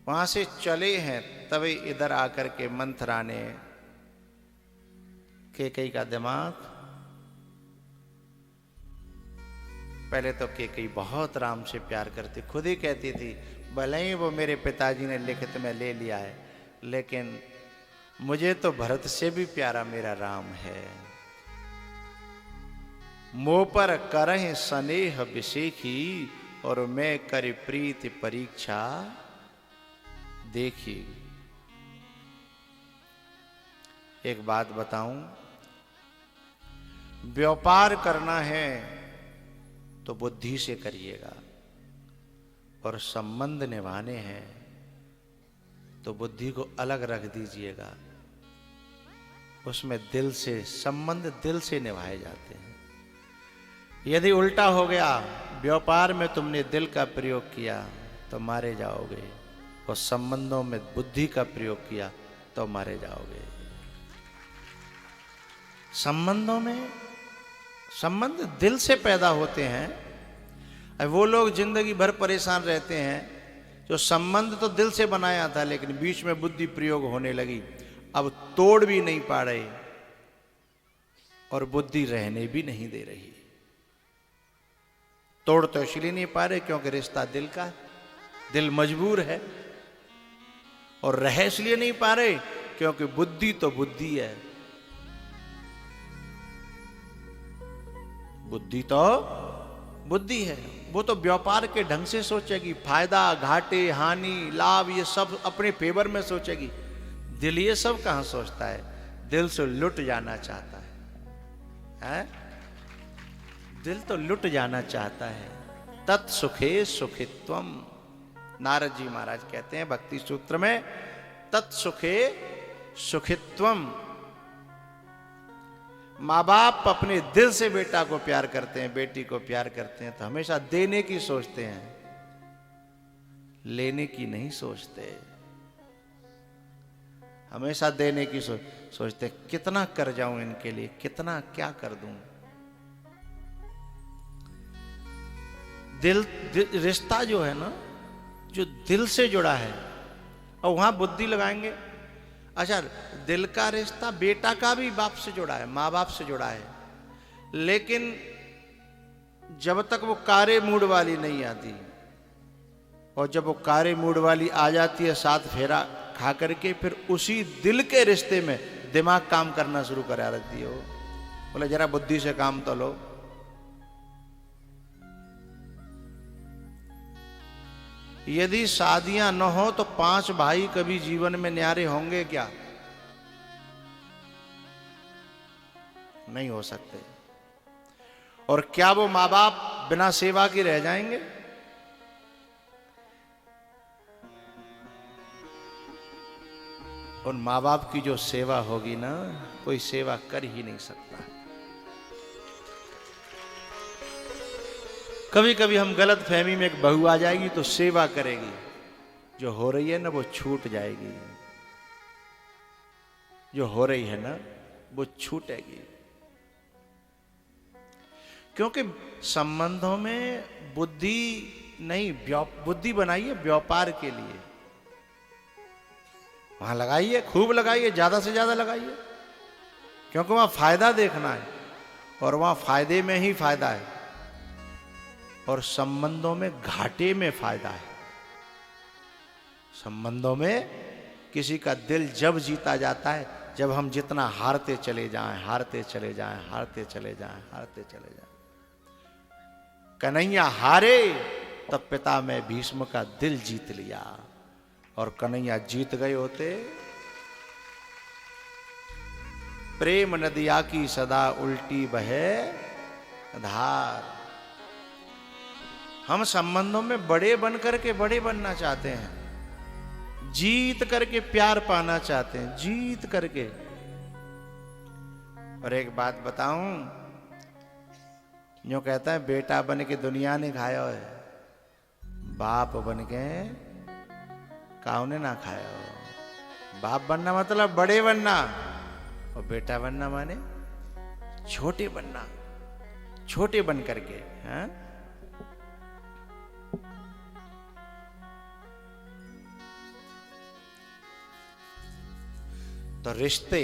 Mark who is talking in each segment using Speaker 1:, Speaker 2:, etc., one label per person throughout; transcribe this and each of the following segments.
Speaker 1: वहां से चले हैं तभी इधर आकर के मंथरा ने कैकेयी का दिमाग, पहले तो कैकेयी बहुत राम से प्यार करती, खुद ही कहती थी भले ही वो मेरे पिताजी ने लिखित में ले लिया है, लेकिन मुझे तो भरत से भी प्यारा मेरा राम है। मोह पर करहि स्नेह विशेखी, और मैं करि प्रीति परीक्षा देखी। एक बात बताऊं, व्यापार करना है तो बुद्धि से करिएगा, और संबंध निभाने हैं तो बुद्धि को अलग रख दीजिएगा। उसमें दिल से संबंध दिल से निभाए जाते हैं। यदि उल्टा हो गया, व्यापार में तुमने दिल का प्रयोग किया तो मारे जाओगे, और संबंधों में बुद्धि का प्रयोग किया तो मारे जाओगे। संबंधों में संबंध दिल से पैदा होते हैं। वो लोग जिंदगी भर परेशान रहते हैं जो संबंध तो दिल से बनाया था, लेकिन बीच में बुद्धि प्रयोग होने लगी, अब तोड़ भी नहीं पा रहे और बुद्धि रहने भी नहीं दे रही। तोड़ तो इसलिए नहीं पा रहे क्योंकि रिश्ता दिल का है, दिल मजबूर है, और रह इसलिए नहीं पा रहे क्योंकि बुद्धि तो बुद्धि है। बुद्धि तो बुद्धि है, वो तो व्यापार के ढंग से सोचेगी, फायदा घाटे हानि लाभ ये सब अपने फेवर में सोचेगी। दिल ये सब कहां सोचता है, दिल से लुट जाना चाहता है? दिल तो लुट जाना चाहता है। तत्सुखे सुखित्वम, नारद जी महाराज कहते हैं भक्ति सूत्र में, तत्सुखे सुखित्वम। माँ बाप अपने दिल से बेटा को प्यार करते हैं, बेटी को प्यार करते हैं, तो हमेशा देने की सोचते हैं, लेने की नहीं सोचते। हमेशा देने की सोचते, कितना कर जाऊं इनके लिए, कितना क्या कर दूं। दिल रिश्ता जो है ना, जो दिल से जुड़ा है, और वहां बुद्धि लगाएंगे। अच्छा, दिल का रिश्ता बेटा का भी बाप से जुड़ा है, माँ बाप से जुड़ा है, लेकिन जब तक वो कारे मूड वाली नहीं आती, और जब वो कारे मूड वाली आ जाती है साथ फेरा खा करके, फिर उसी दिल के रिश्ते में दिमाग काम करना शुरू करा देती है। वो बोले जरा बुद्धि से काम तो लो। यदि शादियां न हो तो 5 भाई कभी जीवन में न्यारे होंगे क्या? नहीं हो सकते। और क्या वो माँ बाप बिना सेवा के रह जाएंगे? उन माँ बाप की जो सेवा होगी ना, कोई सेवा कर ही नहीं सकता। कभी कभी हम गलत फहमी में, एक बहू आ जाएगी तो सेवा करेगी, जो हो रही है ना वो छूट जाएगी, जो हो रही है ना वो छूटेगी। क्योंकि संबंधों में बुद्धि नहीं, बुद्धि बनाइए व्यापार के लिए। वहां लगाइए, खूब लगाइए, ज्यादा से ज्यादा लगाइए, क्योंकि वहां फायदा देखना है, और वहां फायदे में ही फायदा है, और संबंधों में घाटे में फायदा है। संबंधों में किसी का दिल जब जीता जाता है, जब हम जितना हारते चले जाएं, हारते चले जाएं, हारते चले जाएं, हारते चले जाएं। कन्हैया हारे तब पिता में भीष्म का दिल जीत लिया, और कन्हैया जीत गए होते। प्रेम नदिया की सदा उल्टी बहे धार। हम संबंधों में बड़े बन करके बड़े बनना चाहते हैं, जीत करके प्यार पाना चाहते हैं, जीत करके। और एक बात बताऊं, जो कहता है बेटा बन के दुनिया ने खाया है, बाप बन के काऊ ने ना खाया हो। बाप बनना मतलब बड़े बनना, और बेटा बनना माने छोटे बनना, छोटे बन करके। हाँ, तो रिश्ते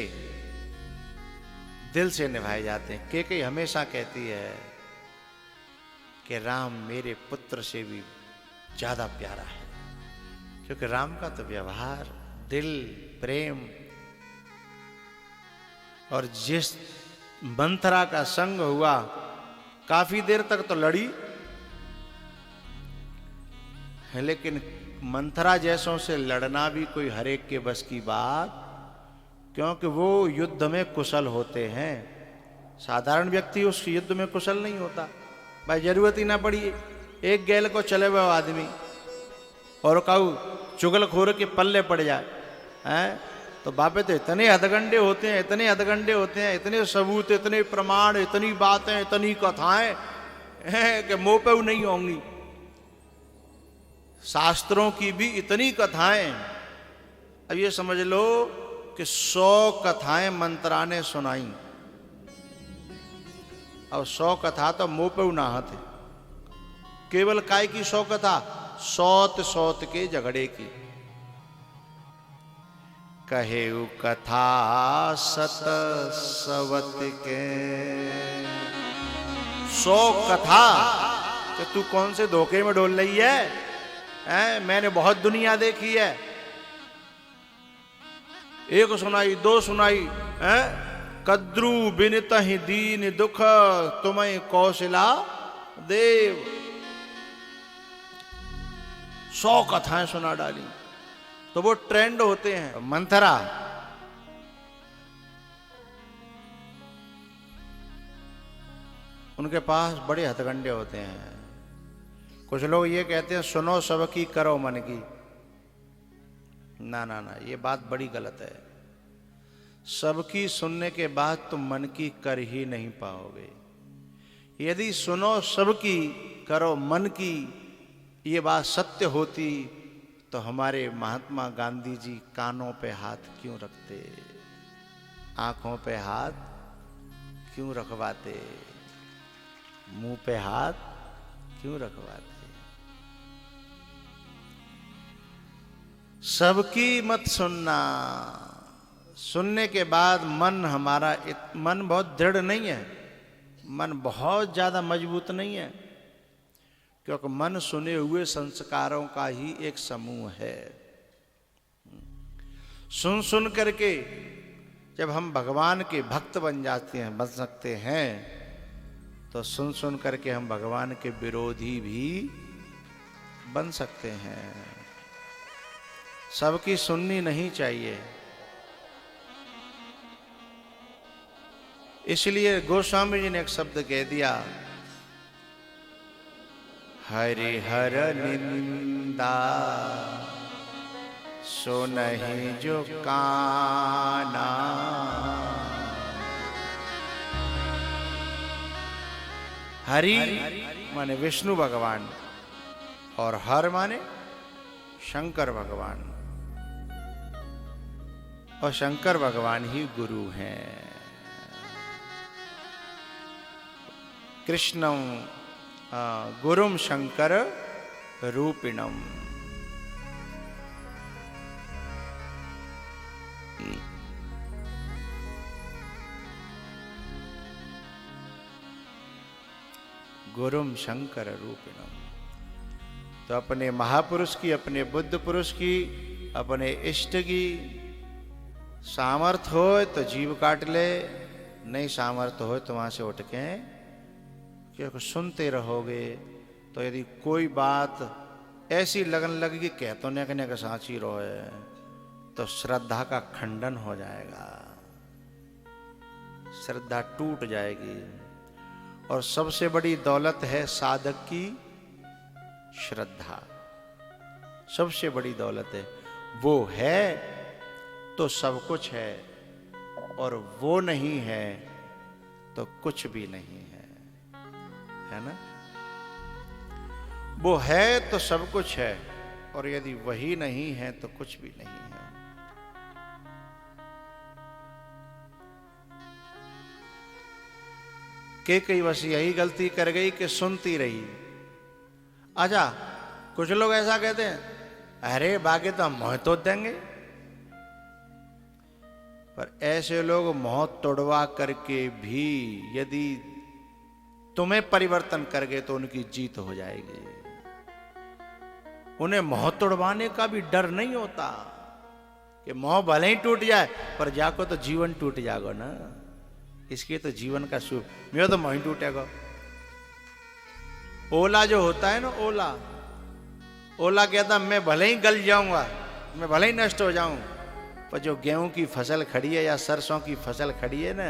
Speaker 1: दिल से निभाए जाते हैं। कैकेयी हमेशा कहती है कि राम मेरे पुत्र से भी ज्यादा प्यारा है, क्योंकि राम का तो व्यवहार, दिल, प्रेम, और जिस मंथरा का संग हुआ, काफी देर तक तो लड़ी है, लेकिन मंथरा जैसों से लड़ना भी कोई हरेक के बस की बात, क्योंकि वो युद्ध में कुशल होते हैं। साधारण व्यक्ति उस युद्ध में कुशल नहीं होता। भाई जरूरत ही ना पड़ी, एक गैल को चले हुए आदमी और कहू चुगलखोर के पल्ले पड़ जाए हैं, तो बापे तो इतने हथगंडे होते हैं, इतने हथगंडे होते हैं, इतने सबूत, इतने प्रमाण, इतनी बातें, इतनी कथाएं हैं कि मुंह पे नहीं होंगी। शास्त्रों की भी इतनी कथाएं। अब ये समझ लो कि 100 कथाएं मंत्रा ने सुनाई, और 100 कथा तो मुंह पे ना थे। केवल काय की 100 कथा? सौत सौत के झगड़े की। कहेउ कथा सत सवत के, 100 कथा कि तू कौन से धोखे में डोल रही है? मैंने बहुत दुनिया देखी है। एक सुनाई, 2 सुनाई, कद्रू बिनत ही दीन दुख, तुम्हें कौशला देव। 100 कथाएं सुना डाली। तो वो ट्रेंड होते हैं। मंथरा उनके पास बड़े हथकंडे होते हैं। कुछ लोग ये कहते हैं सुनो सबकी करो मन की। ना ना ना, ये बात बड़ी गलत है। सबकी सुनने के बाद तुम मन की कर ही नहीं पाओगे। यदि सुनो सबकी करो मन की ये बात सत्य होती तो हमारे महात्मा गांधी जी कानों पे हाथ क्यों रखते, आंखों पे हाथ क्यों रखवाते, मुंह पे हाथ क्यों रखवाते? सबकी मत सुनना। सुनने के बाद मन हमारा, मन बहुत दृढ़ नहीं है, मन बहुत ज्यादा मजबूत नहीं है, क्योंकि मन सुने हुए संस्कारों का ही एक समूह है। सुन सुन करके जब हम भगवान के भक्त बन जाते हैं, बन सकते हैं, तो सुन सुन करके हम भगवान के विरोधी भी बन सकते हैं। सबकी सुननी नहीं चाहिए। इसलिए गोस्वामी जी ने एक शब्द कह दिया, हरिहर निंदा सो नहीं जो काना। हरि माने विष्णु भगवान और हर माने शंकर भगवान, और शंकर भगवान ही गुरु हैं। कृष्णं गुरुम शंकर रूपिणम। गुरुम शंकर रूपिणम। तो अपने महापुरुष की, अपने बुद्ध पुरुष की, अपने इष्ट की सामर्थ्य हो तो जीव काट ले, नहीं सामर्थ्य हो तो वहां से उठ के, क्योंकि सुनते रहोगे तो यदि कोई बात ऐसी लगन लगेगी कह तो ने का साची रोए, तो श्रद्धा का खंडन हो जाएगा, श्रद्धा टूट जाएगी। और सबसे बड़ी दौलत है साधक की श्रद्धा, सबसे बड़ी दौलत है। वो है तो सब कुछ है, और वो नहीं है तो कुछ भी नहीं है ना? वो है तो सब कुछ है, और यदि वही नहीं है तो कुछ भी नहीं है। कैकेयी बस यही गलती कर गई कि सुनती रही। अच्छा, कुछ लोग ऐसा कहते हैं, अरे बाकी तो हम मोह तो देंगे, पर ऐसे लोग मोह तोड़वा करके भी यदि तुम्हें परिवर्तन कर गए तो उनकी जीत हो जाएगी। उन्हें मोह तोड़वाने का भी डर नहीं होता कि मोह भले ही टूट जाए पर जाको तो जीवन टूट जाएगा ना, इसके तो जीवन का सुख मेरा तो मोह ही टूटेगा। ओला जो होता है ना, ओला कहता मैं भले ही गल जाऊंगा, मैं भले ही नष्ट हो जाऊं, पर जो गेहूं की फसल खड़ी है या सरसों की फसल खड़ी है ना,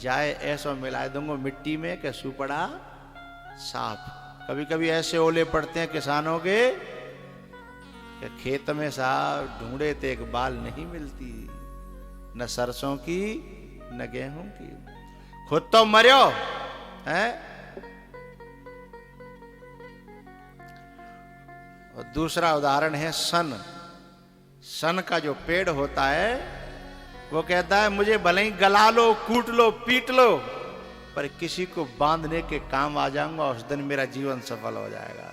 Speaker 1: जाए ऐसा मिला दूंगा मिट्टी में कि सुपड़ा साफ। कभी कभी ऐसे ओले पड़ते हैं किसानों के कि खेत में साहब ढूंढे तो एक बाल नहीं मिलती, न सरसों की न गेहूं की। खुद तो मर्यो है। और दूसरा उदाहरण है सन का जो पेड़ होता है वो कहता है मुझे भले ही गला लो, कूट लो, पीट लो, पर किसी को बांधने के काम आ जाऊंगा, उस दिन मेरा जीवन सफल हो जाएगा।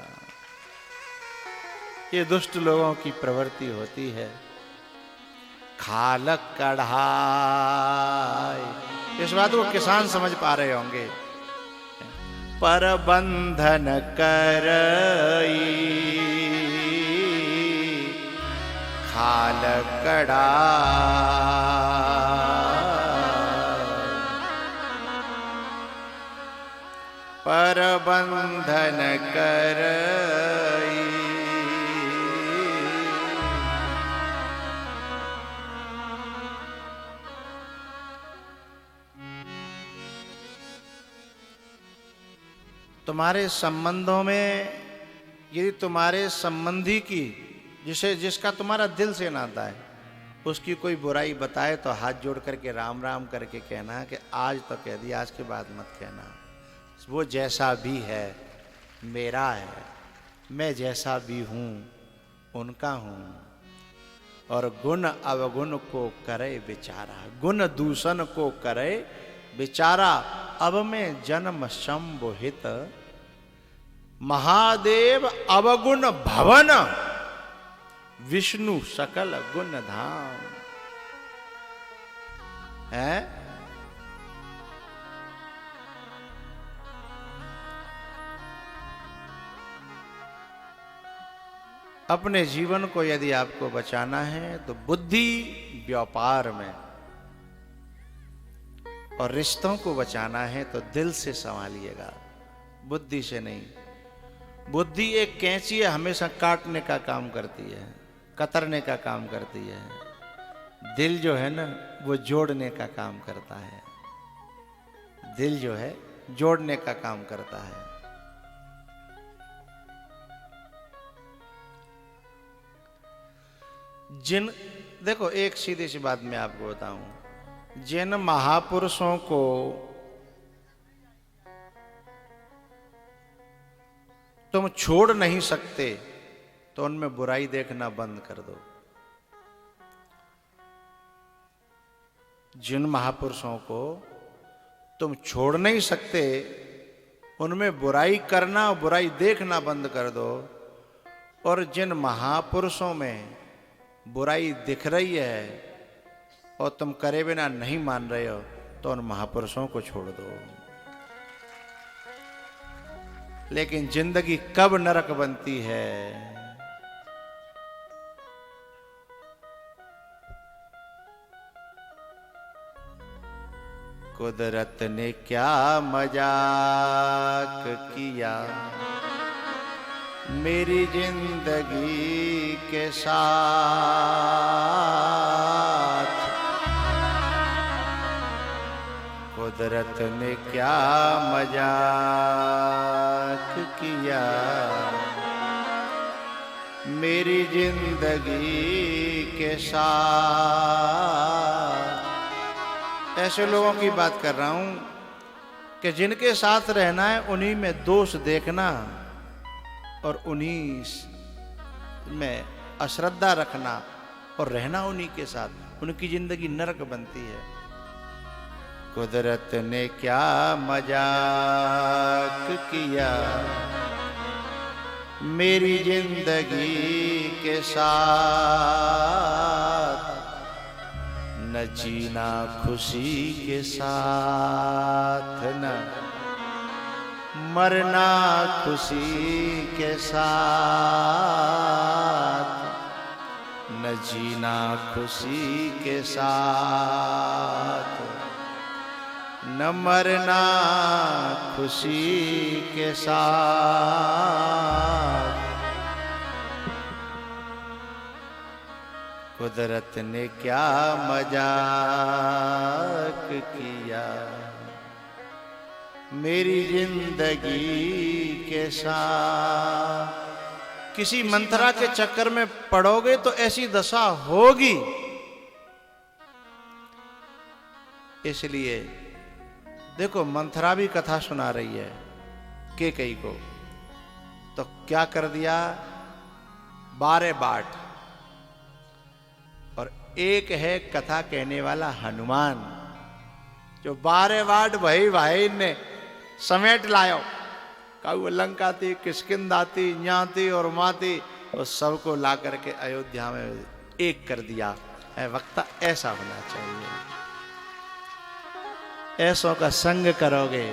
Speaker 1: ये दुष्ट लोगों की प्रवृत्ति होती है। खालक कढ़ाई, इस बात को किसान समझ पा रहे होंगे। पर बंधन करई खाल कढ़ाई, पर बंधन करई तुम्हारे संबंधों में यदि तुम्हारे संबंधी की जिसका तुम्हारा दिल से नाता है उसकी कोई बुराई बताए तो हाथ जोड़ करके राम राम करके कहना कि आज तो कह दिया, आज के बाद मत कहना। वो जैसा भी है मेरा है, मैं जैसा भी हूँ उनका हूँ। और गुण अवगुण को करे विचारा, गुण दूषण को करे विचारा। अब में जन्म शंभुहित महादेव अवगुण भवन, विष्णु सकल गुण धाम है। अपने जीवन को यदि आपको बचाना है तो बुद्धि व्यापार में, और रिश्तों को बचाना है तो दिल से संभालिएगा, बुद्धि से नहीं। बुद्धि एक कैंची है, हमेशा काटने का काम करती है, कतरने का काम करती है। दिल जो है ना वो जोड़ने का काम करता है। दिल जो है जोड़ने का काम करता है। देखो एक सीधी सी बात मैं आपको बताऊं, जिन महापुरुषों को तुम छोड़ नहीं सकते तो उनमें बुराई देखना बंद कर दो। जिन महापुरुषों को तुम छोड़ नहीं सकते उनमें बुराई करना, बुराई देखना बंद कर दो। और जिन महापुरुषों में बुराई दिख रही है और तुम करे बिना नहीं मान रहे हो तो उन महापुरुषों को छोड़ दो। लेकिन जिंदगी कब नरक बनती है, कुदरत ने क्या मजाक किया मेरी जिंदगी के साथ। कुदरत ने क्या मजाक किया मेरी जिंदगी के साथ। ऐसे लोगों की बात कर रहा हूं कि जिनके साथ रहना है उन्हीं में दोष देखना और उन्हीं में अश्रद्धा रखना और रहना उन्हीं के साथ, उनकी जिंदगी नरक बनती है। कुदरत ने क्या मजाक किया मेरी जिंदगी के साथ। न न जीना खुशी के साथ, न मरना खुशी के साथ, न जीना खुशी के साथ, न मरना खुशी के साथ। कुदरत ने क्या मजाक किया मेरी जिंदगी के साथ। किसी मंत्रा के चक्कर में पड़ोगे तो ऐसी दशा होगी। इसलिए देखो, मंथरा भी कथा सुना रही है कैकेयी को, तो क्या कर दिया, 12 बाट। और एक है कथा कहने वाला हनुमान, जो 12 बाट भाई भाई ने समेट लायो। काऊ लंका थी, किष्किंधा थी, न्याती और माती, और सबको ला करके अयोध्या में एक कर दिया है। वक्ता ऐसा होना चाहिए, ऐसों का संग करोगे।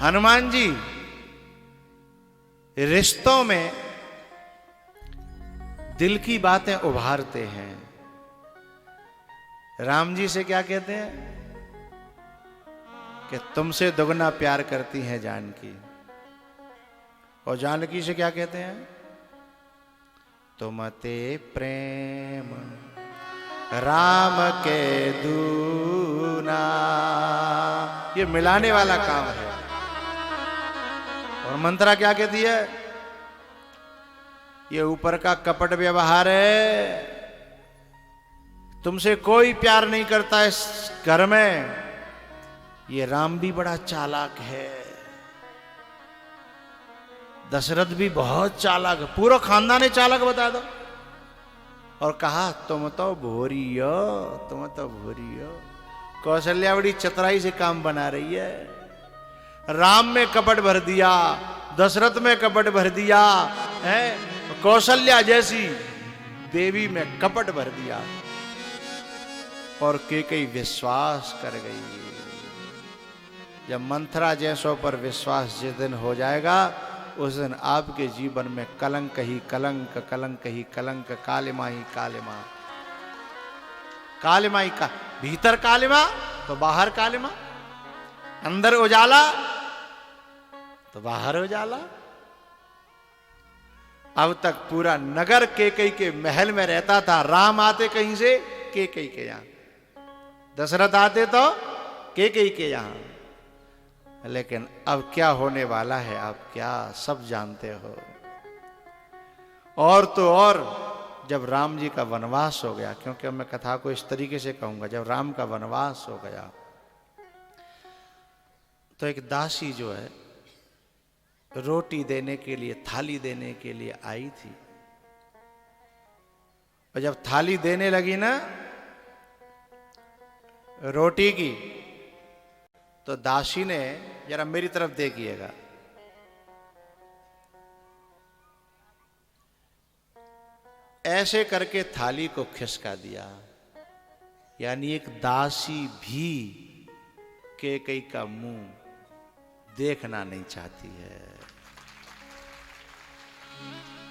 Speaker 1: हनुमान जी रिश्तों में दिल की बातें उभारते हैं। राम जी से क्या कहते हैं कि तुमसे दुगना प्यार करती हैं जानकी, और जानकी से क्या कहते हैं, तुमते प्रेम राम के दूना। ये मिलाने वाला काम है। और मंत्रा क्या कहती है, ये ऊपर का कपट व्यवहार है, तुमसे कोई प्यार नहीं करता इस घर में। ये राम भी बड़ा चालाक है, दशरथ भी बहुत चालाक है, पूरा खानदान ही चालाक बता दो। और कहा तुम तो भोरियो, तुम तो भोरियो। कौशल्या बड़ी चतुराई से काम बना रही है। राम में कपट भर दिया, दशरथ में कपट भर दिया है, कौशल्या जैसी देवी में कपट भर दिया। और कैकेयी विश्वास कर गई। जब मंथरा जैसों पर विश्वास जिस दिन हो जाएगा, उस दिन आपके जीवन में कलंक ही कलंक, कलंक ही कलंक, कालिमा ही कालिमा। कालिमा ही का, भीतर कालिमा तो बाहर कालिमा, अंदर उजाला तो बाहर उजाला। अब तक पूरा नगर कैकेयी के महल में रहता था। राम आते कहीं से, कैकेयी के यहां। दशरथ आते तो कैकेयी के यहां। लेकिन अब क्या होने वाला है, आप क्या सब जानते हो। और तो और जब राम जी का वनवास हो गया, क्योंकि मैं कथा को इस तरीके से कहूंगा, जब राम का वनवास हो गया तो एक दासी जो है रोटी देने के लिए, थाली देने के लिए आई थी। और जब थाली देने लगी ना रोटी की, तो दासी ने, जरा मेरी तरफ देखिएगा, ऐसे करके थाली को खिसका दिया। यानी एक दासी भी कैकेयी का मुंह देखना नहीं चाहती है।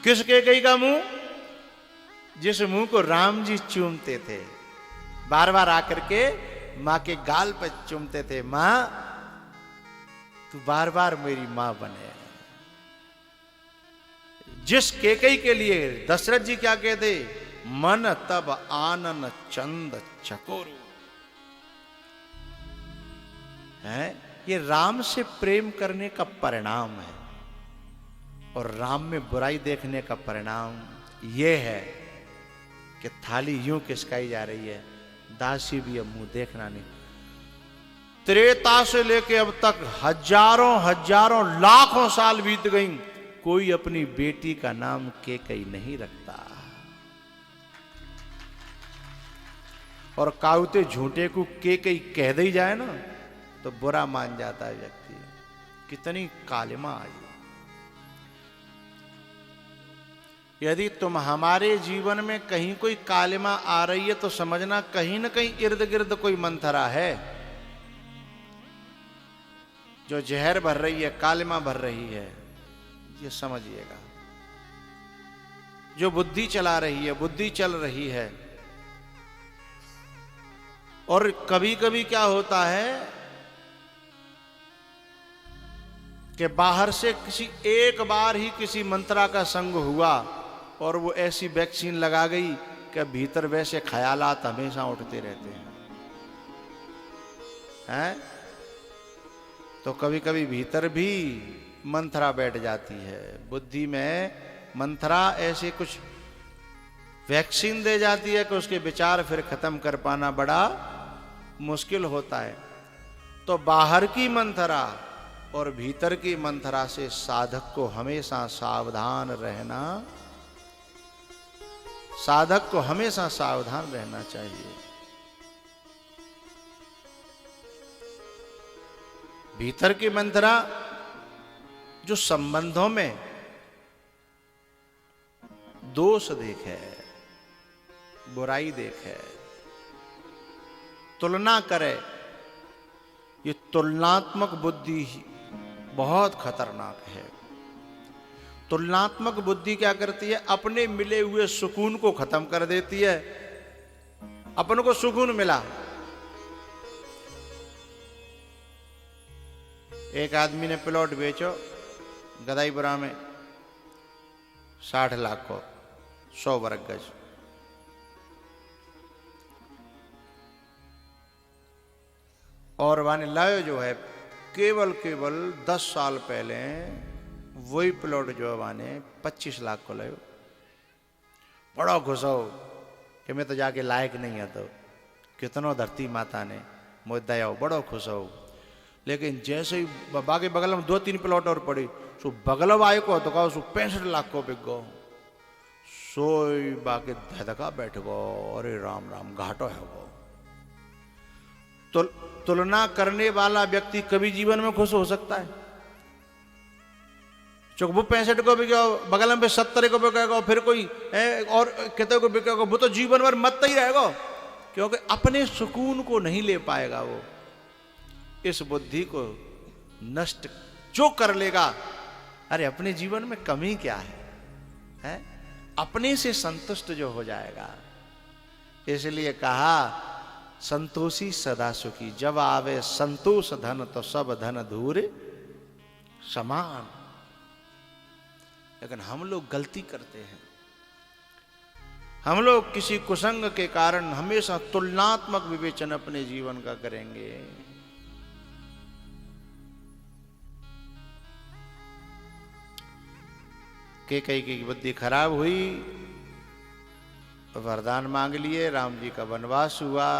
Speaker 1: किस कैकेयी का मुंह? जिस मुंह को राम जी चूमते थे, बार बार आकर के मां के गाल पर चूमते थे, मां तू बार बार मेरी मां बने। जिस कैकेयी के लिए दशरथ जी क्या कहते, मन तब आनन चंद चकोरु है। ये राम से प्रेम करने का परिणाम है, और राम में बुराई देखने का परिणाम ये है कि थाली यूं खिसकाई जा रही है, दासी भी अब मुंह देखना नहीं। त्रेता से लेके अब तक हजारों हजारों लाखों साल बीत गई, कोई अपनी बेटी का नाम कैकेयी नहीं रखता। और काउते झूठे को कैकेयी कह दी जाए ना, तो बुरा मान जाता है व्यक्ति। कितनी कालिमा आई। यदि तुम हमारे जीवन में कहीं कोई कालिमा आ रही है तो समझना कहीं न कहीं इर्द गिर्द कोई मंथरा है जो जहर भर रही है, कालिमा भर रही है, ये समझिएगा। जो बुद्धि चला रही है, बुद्धि चल रही है। और कभी कभी क्या होता है कि बाहर से किसी एक बार ही किसी मंत्रा का संग हुआ और वो ऐसी वैक्सीन लगा गई कि भीतर वैसे ख्यालात हमेशा उठते रहते हैं। तो कभी कभी भीतर भी मंत्रा बैठ जाती है, बुद्धि में मंत्रा ऐसे कुछ वैक्सीन दे जाती है कि उसके विचार फिर खत्म कर पाना बड़ा मुश्किल होता है। तो बाहर की मंत्रा और भीतर की मंत्रा से साधक को हमेशा सावधान रहना, साधक को हमेशा सावधान रहना चाहिए। भीतर की मंत्रा जो संबंधों में दोष देखे, बुराई देखे, तुलना करे, ये तुलनात्मक बुद्धि बहुत खतरनाक है। तुलनात्मक बुद्धि क्या करती है? अपने मिले हुए सुकून को खत्म कर देती है। अपन को सुकून मिला, एक आदमी ने प्लॉट बेचो गदाईपुरा में 60 लाख को, 100 वर्ग गज। और वाने लायो जो है केवल 10 साल पहले वही प्लॉट जो है वाने 25 लाख को लायो। बड़ा खुश हो कि मैं तो जाके लायक नहीं है, तो कितनो धरती माता ने मुझे दया हो, बड़ो खुश हो। लेकिन जैसे ही बाकी बगल में 2-3 प्लॉट और पड़ी, सो बगल आए को तो कहो 65 लाख को बिक गो। सोई बाकी धधका बैठ गो, अरे राम राम घाटो है वो। तो तुलना करने वाला व्यक्ति कभी जीवन में खुश हो सकता है? चूंकि वो 65 को बिकेगा, बगल में 70 को बिकेगा, फिर कोई और कितने को बिकेगा, वो तो जीवन भर मत ही रहेगा, क्योंकि अपने सुकून को नहीं ले पाएगा वो। इस बुद्धि को नष्ट जो कर लेगा, अरे अपने जीवन में कमी क्या है? अपने से संतुष्ट जो हो जाएगा। इसलिए कहा संतोषी सदा सुखी, जब आवे संतोष धन तो सब धन धूर समान। लेकिन हम लोग गलती करते हैं, हम लोग किसी कुसंग के कारण हमेशा तुलनात्मक विवेचन अपने जीवन का करेंगे। कैकेयी की बुद्धि खराब हुई, वरदान मांग लिए, राम जी का वनवास हुआ।